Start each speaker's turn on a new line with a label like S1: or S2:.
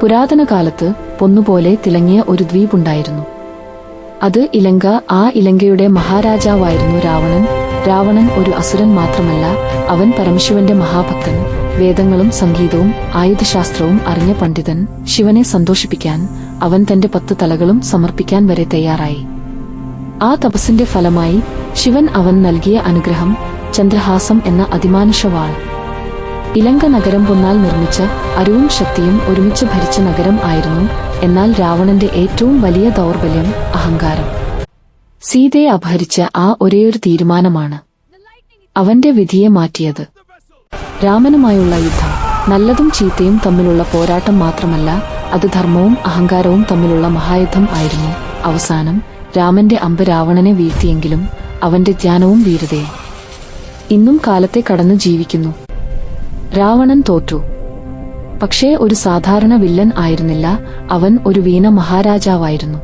S1: പുരാതന കാലത്ത് പൊന്നുപോലെ തിളങ്ങിയ ഒരു ദ്വീപുണ്ടായിരുന്നു. അത് ഇലങ്ക. ആ ഇലങ്കയുടെ മഹാരാജാവായിരുന്നു രാവണൻ. രാവണൻ ഒരു അസുരൻ മാത്രമല്ല, അവൻ പരമശിവന്റെ മഹാഭക്തൻ. വേദങ്ങളും സംഗീതവും ആയുധശാസ്ത്രവും അറിഞ്ഞ പണ്ഡിതൻ. ശിവനെ സന്തോഷിപ്പിക്കാൻ അവൻ തന്റെ 10 തലകളും സമർപ്പിക്കാൻ വരെ തയ്യാറായി. ആ തപസ്സിന്റെ ഫലമായി ശിവൻ അവൻ നൽകിയ അനുഗ്രഹം ചന്ദ്രഹാസം എന്ന അതിമാനുഷ വാൾ. ഇലങ്ക നഗരം പൊന്നാൽ നിർമ്മിച്ച, അറിവും ശക്തിയും ഒരുമിച്ച് ഭരിച്ച നഗരം ആയിരുന്നു. എന്നാൽ രാവണന്റെ ഏറ്റവും വലിയ ദൗർബല്യം അഹങ്കാരം. സീതയെ അപഹരിച്ച ആ ഒരേയൊരു തീരുമാനമാണ് അവന്റെ വിധിയെ മാറ്റിയത്. രാമനുമായുള്ള യുദ്ധം നല്ലതും ചീത്തയും തമ്മിലുള്ള പോരാട്ടം മാത്രമല്ല, അത് ധർമ്മവും അഹങ്കാരവും തമ്മിലുള്ള മഹായുദ്ധം ആയിരുന്നു. അവസാനം രാമന്റെ അമ്പ് രാവണനെ വീഴ്ത്തിയെങ്കിലും അവന്റെ ജ്ഞാനവും വീരതയും ഇന്നും കാലത്തെ കടന്നു ജീവിക്കുന്നു. രാവണൻ തോറ്റു. പക്ഷേ ഒരു സാധാരണ വില്ലൻ ആയിരുന്നില്ല, അവൻ ഒരു വീണ മഹാരാജാവായിരുന്നു.